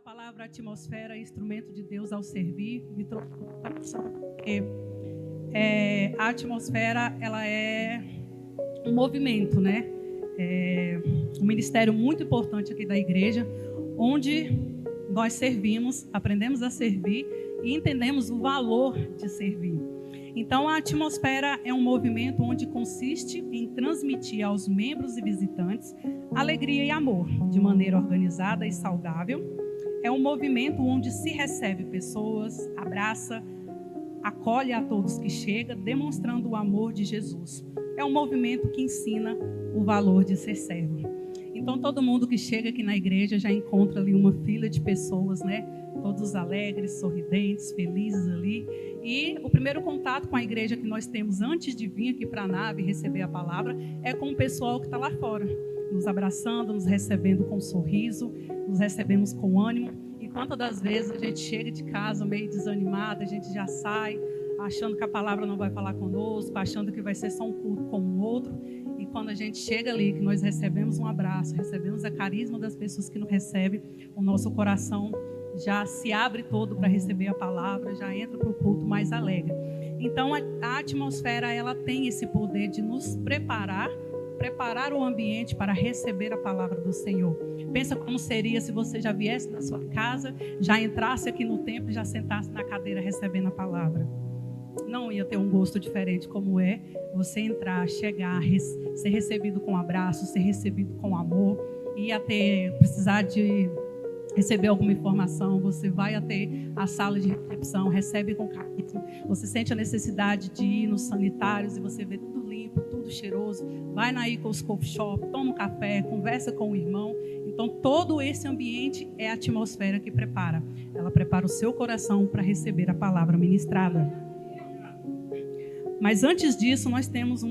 palavra atmosfera, instrumento de Deus ao servir, me trouxe a atmosfera, ela é um movimento, né? Um ministério muito importante aqui da igreja, onde nós servimos, aprendemos a servir e entendemos o valor de servir. Então, a atmosfera é um movimento onde consiste em transmitir aos membros e visitantes alegria e amor, de maneira organizada e saudável. É um movimento onde se recebe pessoas, abraça, acolhe a todos que chegam, demonstrando o amor de Jesus. É um movimento que ensina o valor de ser servo. Então, todo mundo que chega aqui na igreja já encontra ali uma fila de pessoas, né? Todos alegres, sorridentes, felizes ali. E o primeiro contato com a igreja que nós temos antes de vir aqui para a nave e receber a palavra é com o pessoal que está lá fora, nos abraçando, nos recebendo com um sorriso, nos recebemos com ânimo. E quantas das vezes a gente chega de casa meio desanimada, a gente já sai achando que a palavra não vai falar conosco, achando que vai ser só um culto como o outro. E quando a gente chega ali, que nós recebemos um abraço, recebemos a carisma das pessoas que nos recebem, o nosso coração já se abre todo para receber a palavra, já entra para o culto mais alegre. Então, a atmosfera, ela tem esse poder de nos preparar o ambiente para receber a palavra do Senhor. Pensa como seria se você já viesse da sua casa, já entrasse aqui no templo e já sentasse na cadeira recebendo a palavra. Não ia ter um gosto diferente como é você entrar, chegar, ser recebido com abraço, ser recebido com amor, ia precisar de receber alguma informação, você vai até a sala de recepção, recebe com carinho, você sente a necessidade de ir nos sanitários e você vê tudo limpo, tudo cheiroso, vai na Eagles Coffee Shop, toma um café, conversa com o irmão. Então todo esse ambiente é a atmosfera que prepara. Ela prepara o seu coração para receber a palavra ministrada. Mas antes disso, nós temos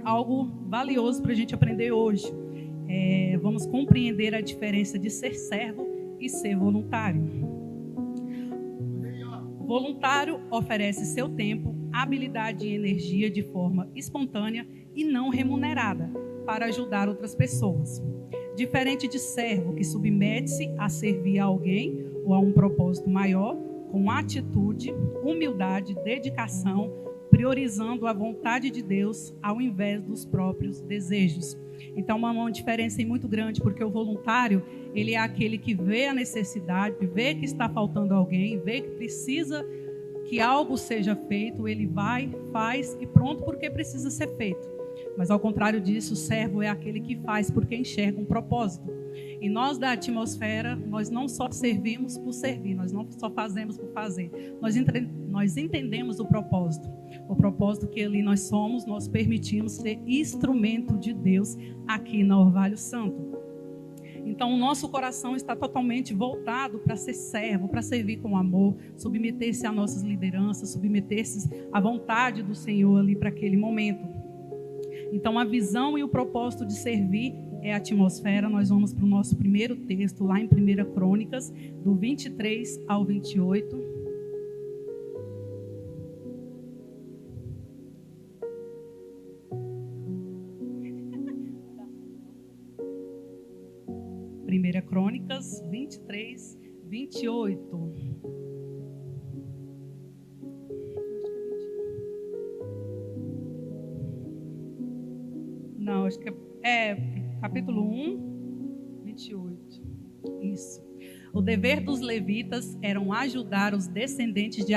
algo valioso para a gente aprender hoje. Vamos compreender a diferença de ser servo e ser voluntário. Voluntário oferece seu tempo, habilidade e energia de forma espontânea e não remunerada para ajudar outras pessoas. Diferente de servo, que submete-se a servir a alguém ou a um propósito maior, com atitude, humildade, dedicação, priorizando a vontade de Deus ao invés dos próprios desejos. Então, uma diferença muito grande, porque o voluntário, ele é aquele que vê a necessidade, vê que está faltando alguém, vê que precisa que algo seja feito, ele vai, faz e pronto, porque precisa ser feito. Mas, ao contrário disso, o servo é aquele que faz porque enxerga um propósito. E nós da atmosfera, nós não só servimos por servir, nós não só fazemos por fazer. Nós entendemos o propósito que ali nós somos, nós permitimos ser instrumento de Deus aqui na Orvalho Santo. Então, o nosso coração está totalmente voltado para ser servo, para servir com amor, submeter-se a nossas lideranças, submeter-se à vontade do Senhor ali para aquele momento. Então, a visão e o propósito de servir é a atmosfera. Nós vamos para o nosso primeiro texto, lá em 1 Crônicas, do 23 ao 28. Primeira Crônicas, 23, 28. Não, acho que é capítulo 1, 28. Isso. O dever dos levitas era ajudar os descendentes de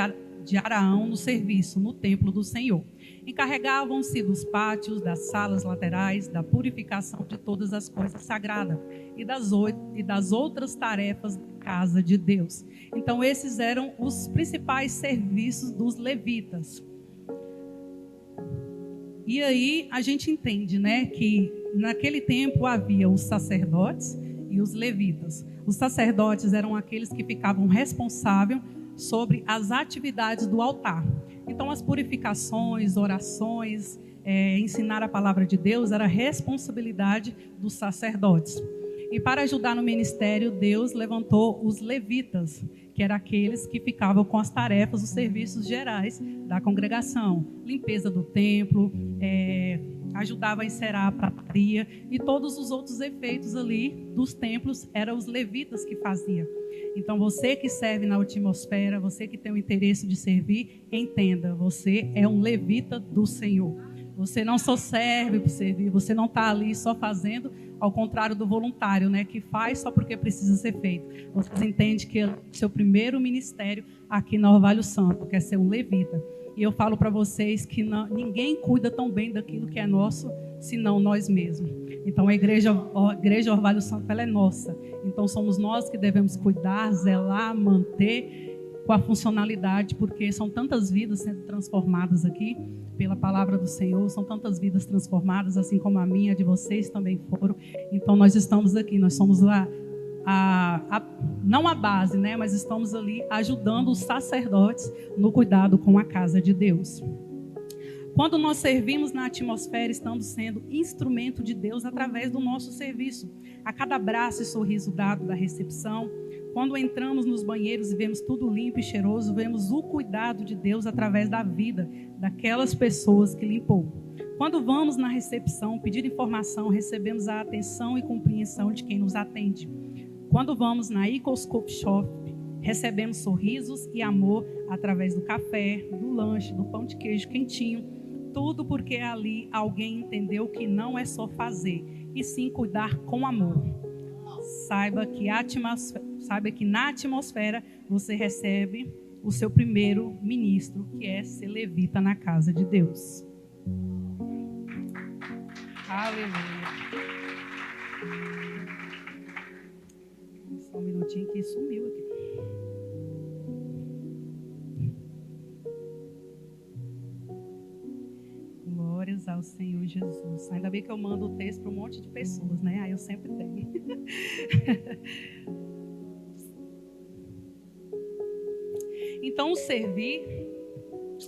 Araão no serviço no templo do Senhor. Encarregavam-se dos pátios, das salas laterais, da purificação de todas as coisas sagradas e das outras tarefas da casa de Deus. Então, esses eram os principais serviços dos levitas. E aí a gente entende, né, que naquele tempo havia os sacerdotes e os levitas. Os sacerdotes eram aqueles que ficavam responsáveis sobre as atividades do altar. Então, as purificações, orações, ensinar a palavra de Deus era responsabilidade dos sacerdotes. E para ajudar no ministério, Deus levantou os levitas, que eram aqueles que ficavam com as tarefas, os serviços gerais da congregação. Limpeza do templo, ajudava a encerar a prataria e todos os outros efeitos ali dos templos eram os levitas que faziam. Então você que serve na atmosfera, você que tem o interesse de servir, entenda, você é um levita do Senhor. Você não só serve para servir, você não está ali só fazendo, ao contrário do voluntário, né, que faz só porque precisa ser feito. Você entende que é o seu primeiro ministério aqui na Orvalho Santo, que é ser um levita. E eu falo para vocês que ninguém cuida tão bem daquilo que é nosso, senão nós mesmos. Então a igreja Orvalho Santo, ela é nossa. Então somos nós que devemos cuidar, zelar, manter com a funcionalidade, porque são tantas vidas sendo transformadas aqui pela palavra do Senhor, são tantas vidas transformadas, assim como a minha, de vocês também foram. Então nós estamos aqui, nós somos lá, não a base, né, mas estamos ali ajudando os sacerdotes no cuidado com a casa de Deus. Quando nós servimos na atmosfera, estamos sendo instrumento de Deus através do nosso serviço. A cada abraço e sorriso dado da recepção, quando entramos nos banheiros e vemos tudo limpo e cheiroso, vemos o cuidado de Deus através da vida daquelas pessoas que limpou. Quando vamos na recepção pedir informação, recebemos a atenção e compreensão de quem nos atende. Quando vamos na Icoscope Shop, recebemos sorrisos e amor através do café, do lanche, do pão de queijo quentinho. Tudo porque ali alguém entendeu que não é só fazer, e sim cuidar com amor. Saiba que na atmosfera você recebe o seu primeiro ministro, que é ser levita na casa de Deus. Aleluia. Só um minutinho que sumiu aqui. Glórias ao Senhor Jesus. Ainda bem que eu mando o texto para um monte de pessoas, né? Aí eu sempre tenho. Então, o servir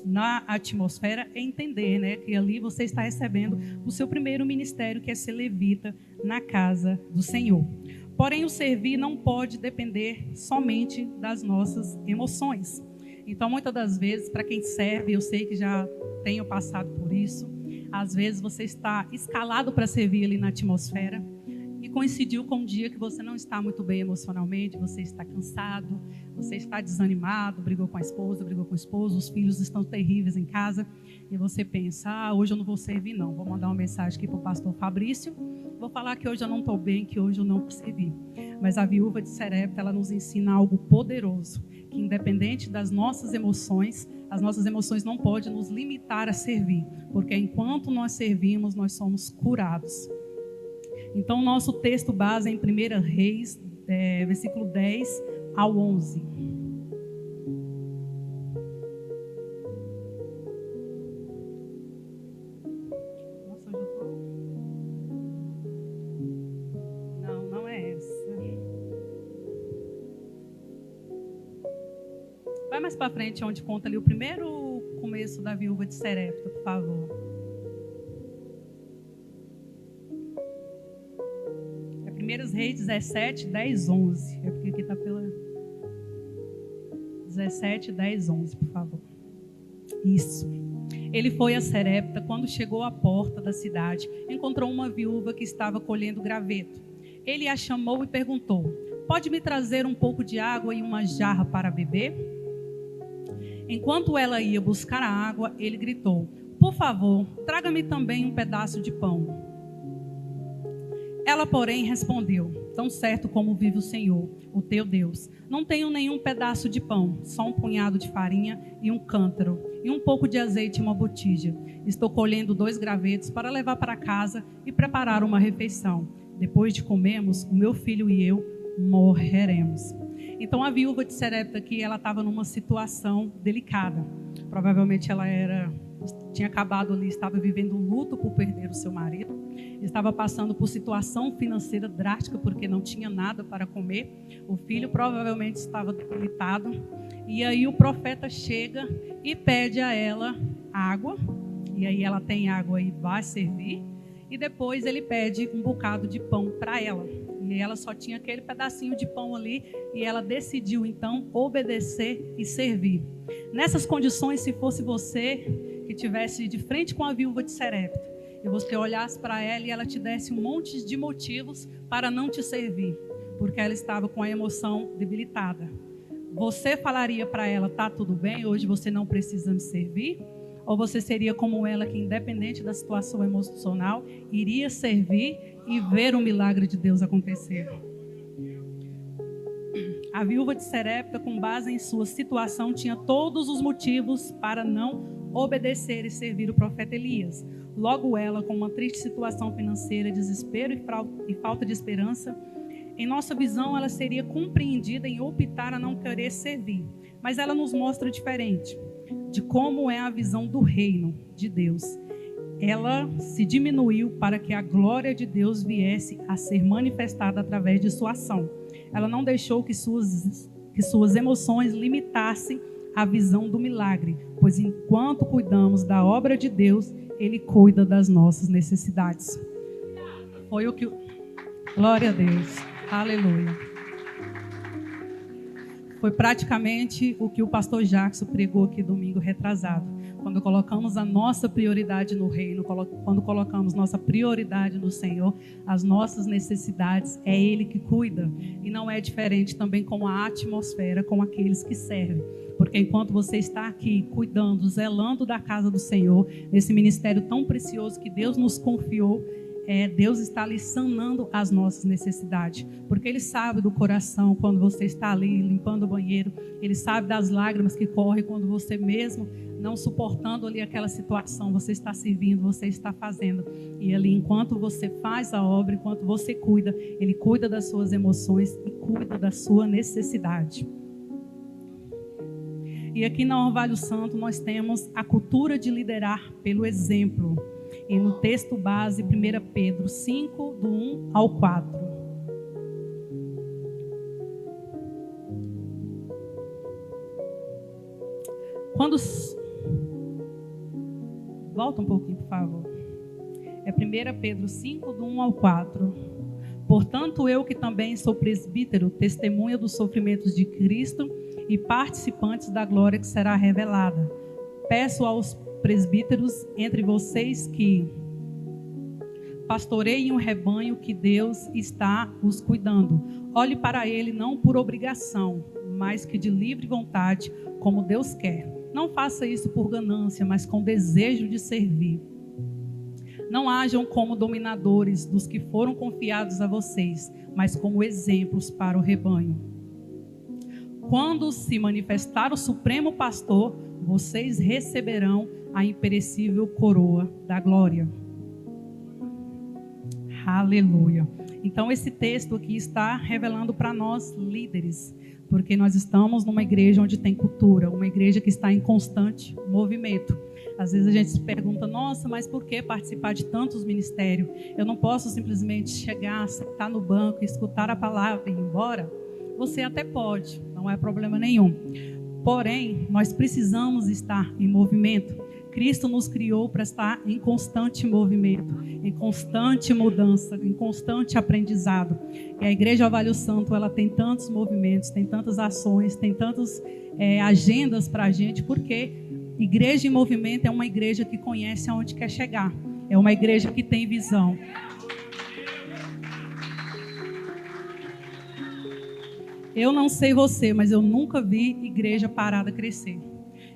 na atmosfera é entender, né, que ali você está recebendo o seu primeiro ministério, que é ser levita na casa do Senhor. Porém, o servir não pode depender somente das nossas emoções. Então, muitas das vezes, para quem serve, eu sei que já tenho passado por isso, às vezes você está escalado para servir ali na atmosfera e coincidiu com um dia que você não está muito bem emocionalmente, você está cansado, você está desanimado, brigou com a esposa, brigou com o esposo, os filhos estão terríveis em casa, e você pensa, hoje eu não vou servir não, vou mandar uma mensagem aqui para o pastor Fabrício, vou falar que hoje eu não estou bem, que hoje eu não vou servir. Mas a viúva de Sarepta, ela nos ensina algo poderoso, que independente das nossas emoções, as nossas emoções não podem nos limitar a servir, porque enquanto nós servimos, nós somos curados. Então, o nosso texto base é em 1 Reis, versículo 10 ao 11. Nossa, hoje eu tô... Não é essa. Vai mais para frente, onde conta ali o primeiro começo da viúva de Sarepta, por favor. 1 Reis 17, 10, 11. É porque aqui está pela 17, 10, 11, por favor. Isso. Ele foi a Sarepta. Quando chegou à porta da cidade, encontrou uma viúva que estava colhendo graveto. Ele a chamou e perguntou: pode me trazer um pouco de água e uma jarra para beber? Enquanto ela ia buscar a água, ele gritou: por favor, traga-me também um pedaço de pão. Ela, porém, respondeu: tão certo como vive o Senhor, o teu Deus, não tenho nenhum pedaço de pão, só um punhado de farinha e um cântaro, e um pouco de azeite e uma botija. Estou colhendo 2 gravetos para levar para casa e preparar uma refeição. Depois de comermos, o meu filho e eu morreremos. Então, a viúva de Sarepta aqui, ela estava numa situação delicada. Provavelmente ela tinha acabado ali, estava vivendo um luto por perder o seu marido. Estava passando por situação financeira drástica, porque não tinha nada para comer. O filho provavelmente estava debilitado. E aí o profeta chega e pede a ela água. E aí ela tem água e vai servir. E depois ele pede um bocado de pão para ela. E ela só tinha aquele pedacinho de pão ali. E ela decidiu então obedecer e servir. Nessas condições, se fosse você que estivesse de frente com a viúva de Sarepta, e você olhasse para ela e ela te desse um monte de motivos para não te servir, porque ela estava com a emoção debilitada. Você falaria para ela, tá tudo bem, hoje você não precisa me servir? Ou você seria como ela, que independente da situação emocional, iria servir e ver o milagre de Deus acontecer? A viúva de Sarepta, com base em sua situação, tinha todos os motivos para não obedecer e servir o profeta Elias. Logo ela, com uma triste situação financeira, desespero e falta de esperança, em nossa visão ela seria compreendida em optar a não querer servir. Mas ela nos mostra diferente de como é a visão do reino de Deus. Ela se diminuiu para que a glória de Deus viesse a ser manifestada através de sua ação. Ela não deixou que suas emoções limitassem a visão do milagre, pois enquanto cuidamos da obra de Deus, Ele cuida das nossas necessidades. Foi o que... Glória a Deus. Aleluia. Foi praticamente o que o pastor Jackson pregou aqui domingo retrasado. Quando colocamos a nossa prioridade no reino, quando colocamos nossa prioridade no Senhor, as nossas necessidades, é Ele que cuida. E não é diferente também com a atmosfera, com aqueles que servem. Porque enquanto você está aqui cuidando, zelando da casa do Senhor, nesse ministério tão precioso que Deus nos confiou, Deus está ali sanando as nossas necessidades, porque Ele sabe do coração quando você está ali limpando o banheiro, Ele sabe das lágrimas que correm quando você mesmo não suportando ali aquela situação, você está servindo, você está fazendo, e ali enquanto você faz a obra, enquanto você cuida, Ele cuida das suas emoções e cuida da sua necessidade. E aqui na Orvalho Santo nós temos a cultura de liderar pelo exemplo. E no texto base, 1 Pedro 5, do 1 ao 4. Volta um pouquinho, por favor. É 1 Pedro 5, do 1 ao 4. Portanto, eu que também sou presbítero, testemunha dos sofrimentos de Cristo e participantes da glória que será revelada. Peço aos presbíteros entre vocês que pastoreiem um rebanho que Deus está os cuidando. Olhe para ele não por obrigação, mas que de livre vontade, como Deus quer. Não faça isso por ganância, mas com desejo de servir. Não hajam como dominadores dos que foram confiados a vocês, mas como exemplos para o rebanho. Quando se manifestar o Supremo Pastor, vocês receberão a imperecível coroa da glória. Aleluia. Então esse texto aqui está revelando para nós líderes, porque nós estamos numa igreja onde tem cultura, uma igreja que está em constante movimento. Às vezes a gente se pergunta, nossa, mas por que participar de tantos ministérios? Eu não posso simplesmente chegar, sentar no banco, escutar a palavra e ir embora? Você até pode, não é problema nenhum. Porém, nós precisamos estar em movimento. Cristo nos criou para estar em constante movimento, em constante mudança, em constante aprendizado. E a Igreja Orvalho Santo, ela tem tantos movimentos, tem tantas ações, tem tantas agendas para a gente, porque igreja em movimento é uma igreja que conhece aonde quer chegar. É uma igreja que tem visão. Eu não sei você, mas eu nunca vi igreja parada crescer.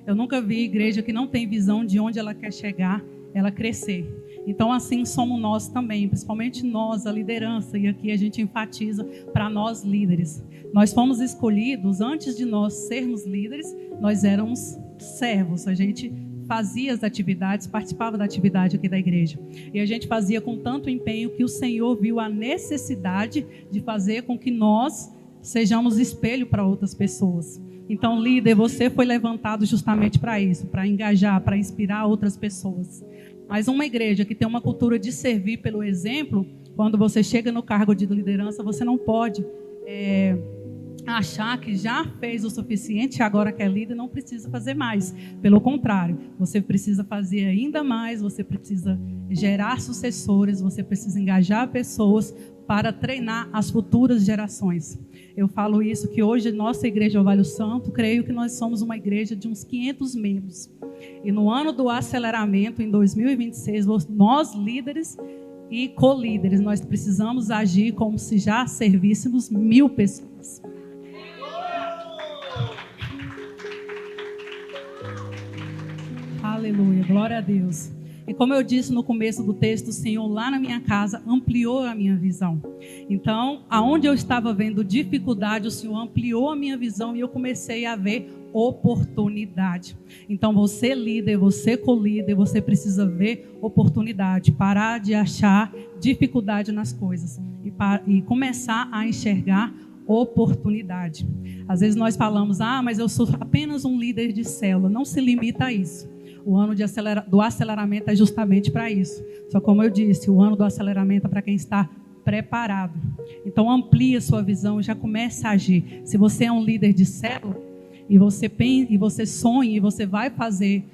Eu nunca vi igreja que não tem visão de onde ela quer chegar, ela crescer. Então, assim somos nós também, principalmente nós, a liderança, e aqui a gente enfatiza para nós líderes. Nós fomos escolhidos, antes de nós sermos líderes, nós éramos servos. A gente fazia as atividades, participava da atividade aqui da igreja. E a gente fazia com tanto empenho que o Senhor viu a necessidade de fazer com que nós sejamos espelho para outras pessoas. Então, líder, você foi levantado justamente para isso, para engajar, para inspirar outras pessoas. Mas uma igreja que tem uma cultura de servir pelo exemplo, quando você chega no cargo de liderança, você não pode achar que já fez o suficiente, agora que é líder não precisa fazer mais. Pelo contrário, você precisa fazer ainda mais, você precisa gerar sucessores, você precisa engajar pessoas para treinar as futuras gerações. Eu falo isso que hoje nossa igreja Orvalho Santo, creio que nós somos uma igreja de uns 500 membros. E no ano do aceleramento, em 2026, nós líderes e co-líderes, nós precisamos agir como se já servíssemos 1000 pessoas. Aleluia, glória a Deus. E como eu disse no começo do texto, o Senhor lá na minha casa ampliou a minha visão. Então, aonde eu estava vendo dificuldade, o Senhor ampliou a minha visão e eu comecei a ver oportunidade. Então, você líder, você co-líder, você precisa ver oportunidade, parar de achar dificuldade nas coisas e começar a enxergar oportunidade. Às vezes nós falamos, mas eu sou apenas um líder de célula. Não se limita a isso. O ano do aceleramento é justamente para isso. Só como eu disse, o ano do aceleramento é para quem está preparado. Então amplie a sua visão, já comece a agir. Se você é um líder de célula e você sonha e você vai fazer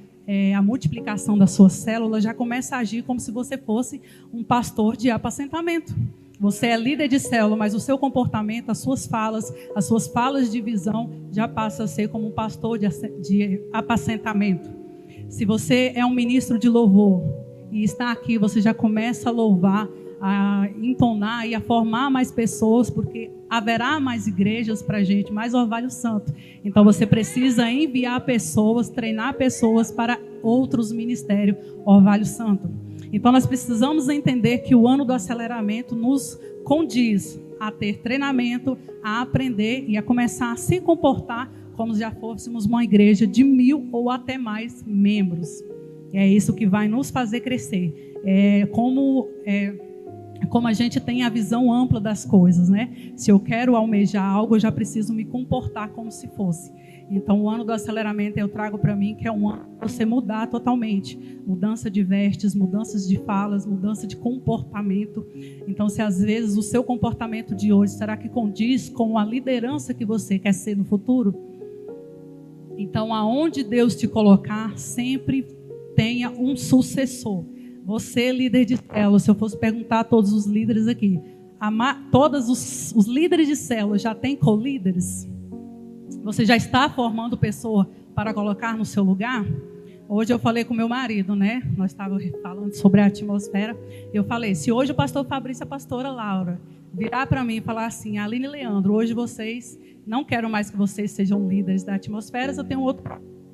a multiplicação da sua célula, já comece a agir como se você fosse um pastor de apacentamento. Você é líder de célula, mas o seu comportamento, as suas falas de visão já passa a ser como um pastor de apacentamento. Se você é um ministro de louvor e está aqui, você já começa a louvar, a entonar e a formar mais pessoas, porque haverá mais igrejas para a gente, mais Orvalho Santo. Então você precisa enviar pessoas, treinar pessoas para outros ministérios Orvalho Santo. Então nós precisamos entender que o ano do aceleramento nos condiz a ter treinamento, a aprender e a começar a se comportar como se já fôssemos uma igreja de 1000 ou até mais membros. É isso que vai nos fazer crescer. Como a gente tem a visão ampla das coisas, né? Se eu quero almejar algo, eu já preciso me comportar como se fosse. Então, o ano do aceleramento eu trago para mim que é um ano para você mudar totalmente. Mudança de vestes, mudanças de falas, mudança de comportamento. Então, se às vezes o seu comportamento de hoje, será que condiz com a liderança que você quer ser no futuro? Então, aonde Deus te colocar, sempre tenha um sucessor. Você, líder de célula, se eu fosse perguntar a todos os líderes aqui, todos os líderes de célula já têm co-líderes? Você já está formando pessoa para colocar no seu lugar? Hoje eu falei com meu marido, né? Nós estávamos falando sobre a atmosfera. Eu falei, se hoje o pastor Fabrício e a pastora Laura virar para mim e falar assim, Aline e Leandro, hoje vocês, não quero mais que vocês sejam líderes da atmosfera, eu tenho outro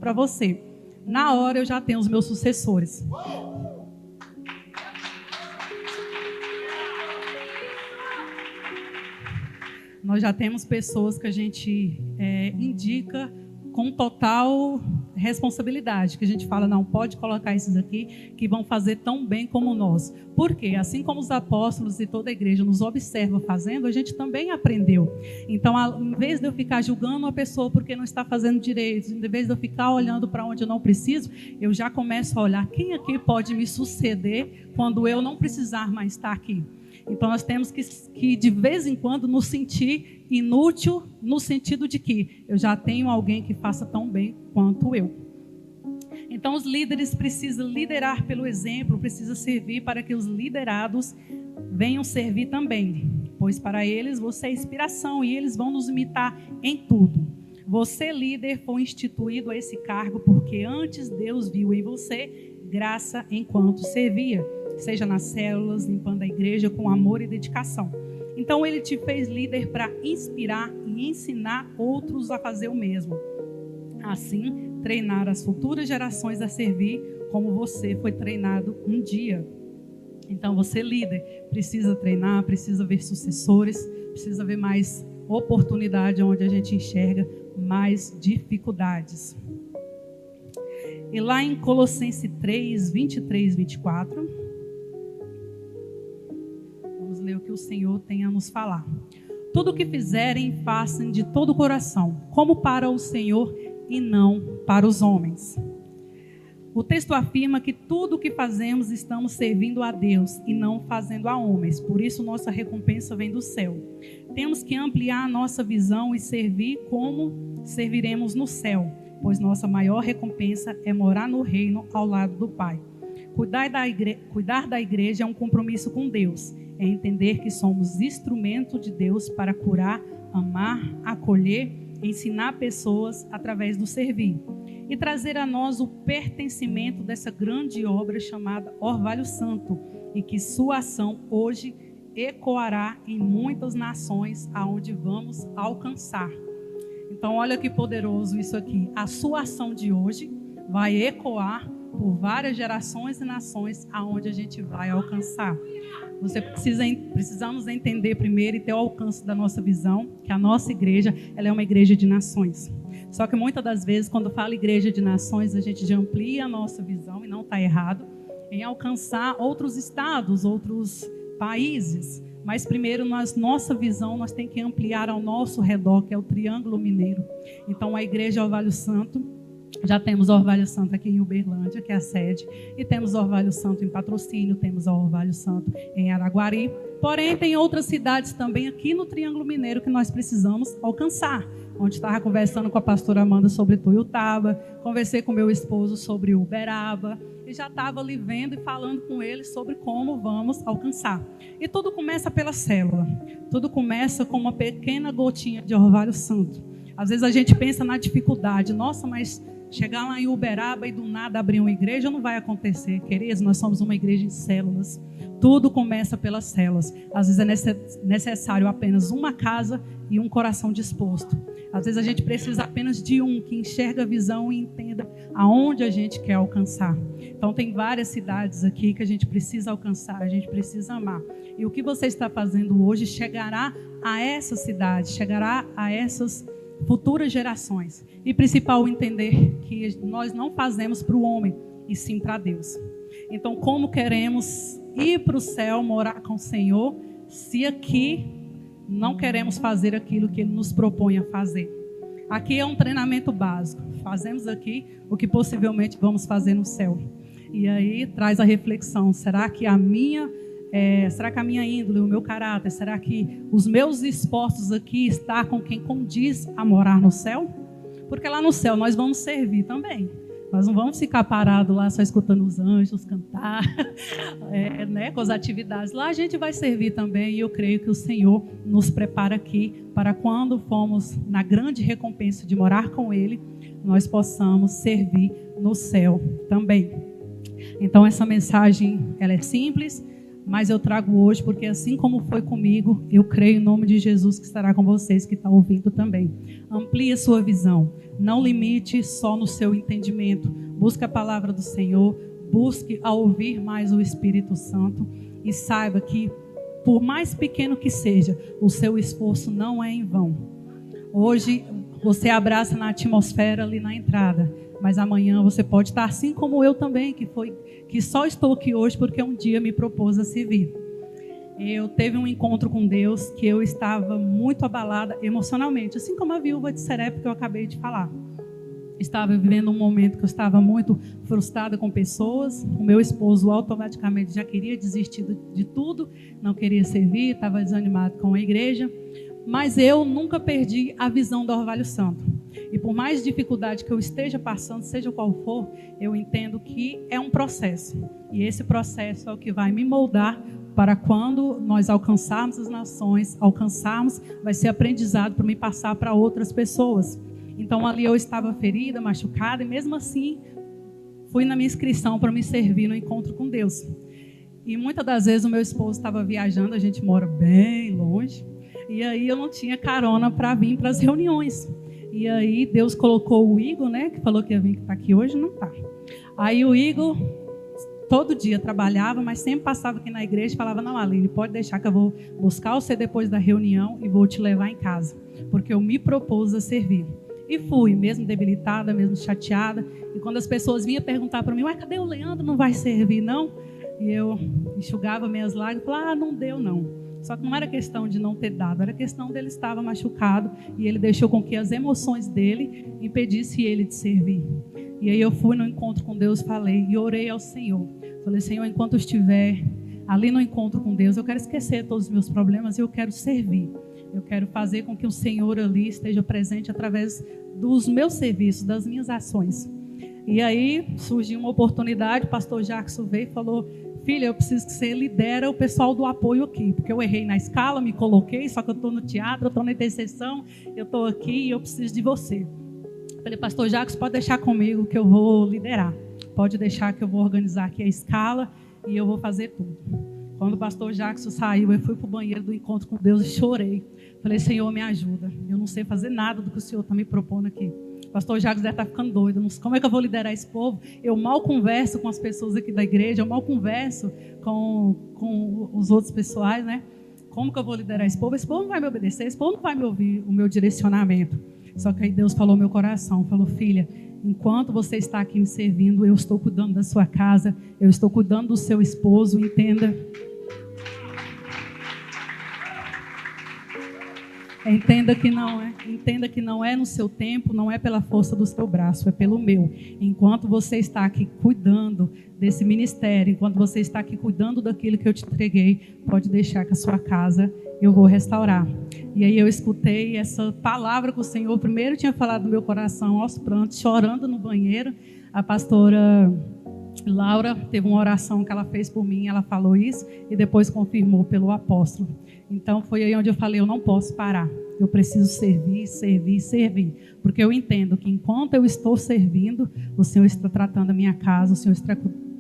para você. Na hora eu já tenho os meus sucessores. Nós já temos pessoas que a gente indica com total responsabilidade, que a gente fala, não, pode colocar esses aqui, que vão fazer tão bem como nós. Por quê? Assim como os apóstolos e toda a igreja nos observa fazendo, a gente também aprendeu. Então, em vez de eu ficar julgando uma pessoa porque não está fazendo direito, em vez de eu ficar olhando para onde eu não preciso, eu já começo a olhar quem aqui pode me suceder quando eu não precisar mais estar aqui. Então, nós temos que de vez em quando, nos sentir inútil, no sentido de que eu já tenho alguém que faça tão bem quanto eu. Então, os líderes precisam liderar pelo exemplo, precisam servir para que os liderados venham servir também. Pois para eles, você é inspiração e eles vão nos imitar em tudo. Você, líder, foi instituído a esse cargo porque antes Deus viu em você graça enquanto servia. Seja nas células, limpando a igreja com amor e dedicação. Então, ele te fez líder para inspirar e ensinar outros a fazer o mesmo. Assim, treinar as futuras gerações a servir como você foi treinado um dia. Então, você, líder, precisa treinar, precisa ver sucessores, precisa ver mais oportunidade onde a gente enxerga mais dificuldades. E lá em Colossenses 3, 23, 24... ler o que o Senhor tem a nos falar. Tudo o que fizerem, façam de todo o coração, como para o Senhor e não para os homens. O texto afirma que tudo o que fazemos estamos servindo a Deus e não fazendo a homens. Por isso nossa recompensa vem do céu. Temos que ampliar a nossa visão e servir como serviremos no céu, pois nossa maior recompensa é morar no reino ao lado do Pai. Cuidar da igreja é um compromisso com Deus. é entender que somos instrumento de Deus para curar, amar, acolher, ensinar pessoas através do servir. E trazer a nós o pertencimento dessa grande obra chamada Orvalho Santo, e que sua ação hoje ecoará em muitas nações aonde vamos alcançar. Então olha que poderoso isso aqui. A sua ação de hoje vai ecoar por várias gerações e nações aonde a gente vai alcançar. Precisamos entender primeiro e ter o alcance da nossa visão, que a nossa igreja, ela é uma igreja de nações. Só que muitas das vezes, quando fala igreja de nações, a gente já amplia a nossa visão, e não está errado, em alcançar outros estados, outros países. Mas primeiro, nossa visão, nós temos que ampliar ao nosso redor, que é o Triângulo Mineiro. Então, a igreja Orvalho Santo, já temos Orvalho Santo aqui em Uberlândia, que é a sede, e temos Orvalho Santo em Patrocínio, temos Orvalho Santo em Araguari. Porém, tem outras cidades também aqui no Triângulo Mineiro que nós precisamos alcançar. Onde estava conversando com a pastora Amanda sobre Tuiutaba, conversei com meu esposo sobre Uberaba, e já estava ali vendo e falando com ele sobre como vamos alcançar. E tudo começa pela célula, tudo começa com uma pequena gotinha de Orvalho Santo. Às vezes a gente pensa na dificuldade, nossa, mas chegar lá em Uberaba e do nada abrir uma igreja não vai acontecer. Queridos, nós somos uma igreja em células. Tudo começa pelas células. Às vezes é necessário apenas uma casa e um coração disposto. Às vezes a gente precisa apenas de um que enxerga a visão e entenda aonde a gente quer alcançar. Então tem várias cidades aqui que a gente precisa alcançar, a gente precisa amar. E o que você está fazendo hoje chegará a essa cidade, chegará a essas futuras gerações. E principal, entender que nós não fazemos para o homem, e sim para Deus. Então, como queremos ir para o céu, morar com o Senhor, se aqui não queremos fazer aquilo que Ele nos propõe a fazer? Aqui é um treinamento básico. Fazemos aqui o que possivelmente vamos fazer no céu. E aí traz a reflexão: será que a minha índole, o meu caráter, será que os meus esforços aqui estão com quem condiz a morar no céu? Porque lá no céu nós vamos servir também. Nós não vamos ficar parados lá só escutando os anjos cantar, com as atividades. Lá a gente vai servir também, e eu creio que o Senhor nos prepara aqui para quando formos na grande recompensa de morar com Ele, nós possamos servir no céu também. Então essa mensagem, ela é simples, mas eu trago hoje porque assim como foi comigo, eu creio em nome de Jesus que estará com vocês que estão ouvindo também. Amplie a sua visão, não limite só no seu entendimento. Busque a palavra do Senhor, busque a ouvir mais o Espírito Santo e saiba que, por mais pequeno que seja, o seu esforço não é em vão. Hoje você abraça na atmosfera ali na entrada, mas amanhã você pode estar assim como eu também, que só estou aqui hoje porque um dia me propôs a servir. Eu teve um encontro com Deus que eu estava muito abalada emocionalmente, assim como a viúva de Serepta que eu acabei de falar. Estava vivendo um momento que eu estava muito frustrada com pessoas. O meu esposo automaticamente já queria desistir de tudo, não queria servir, estava desanimado com a igreja. Mas eu nunca perdi a visão do Orvalho Santo. E por mais dificuldade que eu esteja passando, seja qual for, eu entendo que é um processo. E esse processo é o que vai me moldar para quando nós alcançarmos as nações, vai ser aprendizado para me passar para outras pessoas. Então ali eu estava ferida, machucada, e mesmo assim fui na minha inscrição para me servir no encontro com Deus. E muitas das vezes o meu esposo estava viajando, a gente mora bem longe, e aí eu não tinha carona para vir para as reuniões. E aí Deus colocou o Igor, que falou que ia vir, que está aqui hoje, não está. Aí o Igor todo dia trabalhava, mas sempre passava aqui na igreja e falava: não, Aline, pode deixar que eu vou buscar você depois da reunião e vou te levar em casa, porque eu me propus a servir. E fui, mesmo debilitada, mesmo chateada. E quando as pessoas vinham perguntar para mim: ué, cadê o Leandro? Não vai servir, não? E eu enxugava minhas lágrimas e falava: não deu, não. Só que não era questão de não ter dado, era questão dele estar machucado e ele deixou com que as emoções dele impedissem ele de servir. E aí eu fui no encontro com Deus, falei e orei ao Senhor. Falei: Senhor, enquanto eu estiver ali no encontro com Deus, eu quero esquecer todos os meus problemas e eu quero servir. Eu quero fazer com que o Senhor ali esteja presente através dos meus serviços, das minhas ações. E aí surgiu uma oportunidade, o pastor Jackson veio e falou: filha, eu preciso que você lidera o pessoal do apoio aqui, porque eu errei na escala, me coloquei, só que eu estou no teatro, eu estou na intercessão, eu estou aqui e eu preciso de você. Falei, pastor Jacques, pode deixar comigo que eu vou liderar. Pode deixar que eu vou organizar aqui a escala e eu vou fazer tudo. Quando o pastor Jacques saiu, eu fui para o banheiro do encontro com Deus e chorei. Falei, Senhor, me ajuda. Eu não sei fazer nada do que o Senhor está me propondo aqui. O pastor Jacques deve estar ficando doido. Não sei como é que eu vou liderar esse povo? Eu mal converso com as pessoas aqui da igreja, eu mal converso com os outros pessoais, né? Como que eu vou liderar esse povo? Esse povo não vai me obedecer, esse povo não vai me ouvir o meu direcionamento. Só que aí Deus falou no meu coração, falou, filha, enquanto você está aqui me servindo, eu estou cuidando da sua casa, eu estou cuidando do seu esposo, entenda. Entenda que não é no seu tempo, não é pela força do seu braço, é pelo meu. Enquanto você está aqui cuidando desse ministério, enquanto você está aqui cuidando daquilo que eu te entreguei, pode deixar que a sua casa eu vou restaurar. E aí eu escutei essa palavra que o Senhor primeiro tinha falado no meu coração, aos prantos, chorando no banheiro. A pastora Laura teve uma oração que ela fez por mim, ela falou isso e depois confirmou pelo apóstolo. Então foi aí onde eu falei, eu não posso parar, eu preciso servir, porque eu entendo que enquanto eu estou servindo, o Senhor está tratando a minha casa, o Senhor está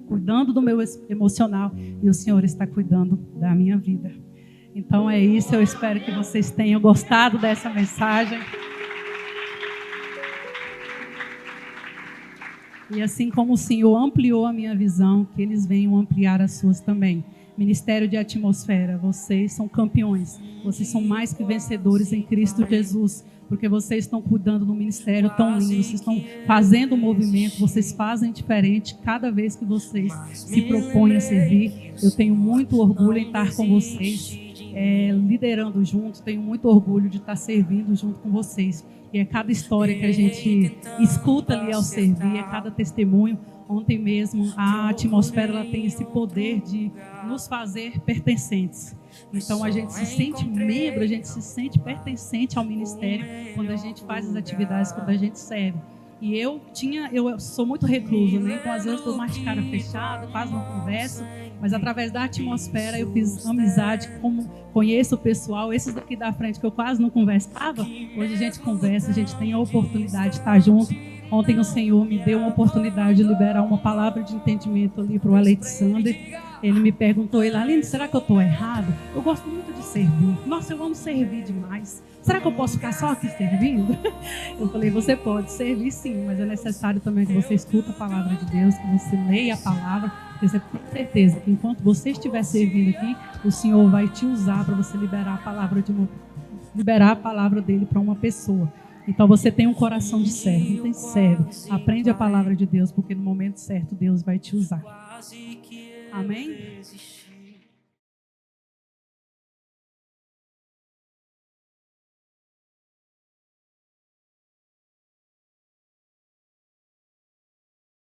cuidando do meu emocional e o Senhor está cuidando da minha vida. Então é isso, eu espero que vocês tenham gostado dessa mensagem. E assim como o Senhor ampliou a minha visão, que eles venham ampliar as suas também. Ministério de Atmosfera, vocês são campeões, vocês são mais que vencedores em Cristo Jesus, porque vocês estão cuidando do ministério tão lindo, vocês estão fazendo um movimento, vocês fazem diferente cada vez que vocês se propõem a servir. Eu tenho muito orgulho em estar com vocês, liderando juntos, tenho muito orgulho de estar servindo junto com vocês. E é cada história que a gente escuta ali ao servir, é cada testemunho. Ontem mesmo, a atmosfera ela tem esse poder de nos fazer pertencentes. Então, a gente se sente membro, a gente se sente pertencente ao ministério quando a gente faz as atividades, quando a gente serve. E eu sou muito recluso, né? Então às vezes eu estou mais de cara fechada, quase não converso, mas através da atmosfera eu fiz amizade, como conheço o pessoal, esses daqui da frente que eu quase não conversava, hoje a gente conversa, a gente tem a oportunidade de estar junto. Ontem o Senhor me deu uma oportunidade de liberar uma palavra de entendimento ali para o Alexander. Ele me perguntou, Aline, será que eu estou errado? Eu gosto muito de servir. Nossa, eu amo servir demais. Será que eu posso ficar só aqui servindo? Eu falei, você pode servir sim, mas é necessário também que você escuta a palavra de Deus, que você leia a palavra, porque você tem certeza que enquanto você estiver servindo aqui, o Senhor vai te usar para você liberar a palavra dele para uma pessoa. Então você tem um coração de servo, então serve, aprende a palavra de Deus, porque no momento certo Deus vai te usar. Amém?